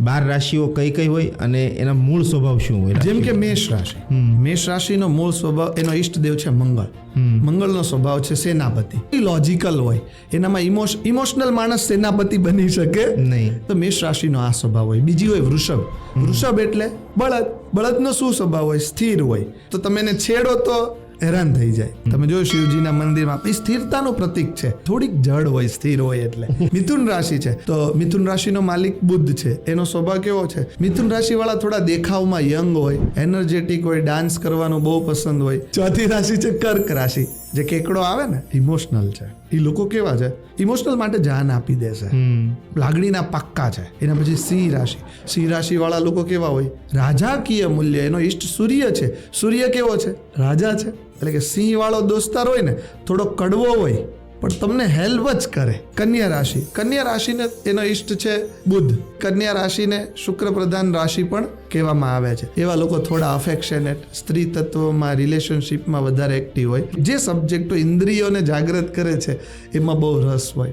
12 રાશિઓ કઈ કઈ હોય અને એના મૂળ સ્વભાવ શું હોય? જેમ કે મેષ રાશિ, મેષ રાશિનો મૂળ સ્વભાવ, એનો ઈષ્ટદેવ છે મંગળ. મંગળનો સ્વભાવ છે સેનાપતિ, લોજિકલ હોય, એનામાં ઇમોશનલ માણસ સેનાપતિ બની શકે નહીં. તો મેષ રાશિનો આ સ્વભાવ હોય. બીજી હોય વૃષભ. વૃષભ એટલે બળદ. બળદનો શું સ્વભાવ હોય? સ્થિર હોય. તો તમે એને છેડો તો હેરાન થઈ જાય. તમે જોયું શિવજીના મંદિરમાં, એ સ્થિરતાનું પ્રતીક છે. થોડીક જડ હોય, સ્થિર હોય એટલે. મિથુન રાશિ છે, તો મિથુન રાશિનો માલિક બુદ્ધ છે. એનો સ્વભાવ કેવો છે? મિથુન રાશિ વાળા થોડા દેખાવમાં યંગ હોય, એનર્જેટિક હોય, ડાન્સ કરવાનું બહુ પસંદ હોય. ચોથી રાશિ છે કર્ક રાશિ, જે કેકડો આવે ને, ઇમોશનલ છે. એ લોકો કેવા છે? ઇમોશનલ માટે જાન આપી દેશે, લાગણીના પાક્કા છે. એના પછી સિંહ રાશિ. સિંહ રાશિ વાળા લોકો કેવા હોય? રાજાકીય મૂલ્ય. એનો ઈષ્ટ સૂર્ય છે. સૂર્ય કેવો છે? રાજા છે. એટલે કે સિંહ વાળો દોસ્તાર હોય ને, થોડો કડવો હોય પણ તમને હેલ્પ જ કરે. કન્યા રાશિ. કન્યા રાશિને એનો ઈષ્ટ છે બુદ્ધ. કન્યા રાશિને શુક્ર પ્રધાન રાશિ પણ કહેવામાં આવે છે. એવા લોકો થોડા અફેક્શનેટ, સ્ત્રી તત્વમાં, રિલેશનશિપમાં વધારે એક્ટિવ હોય. જે સબ્જેક્ટો ઇન્દ્રિયોને જાગૃત કરે છે એમાં બહુ રસ હોય.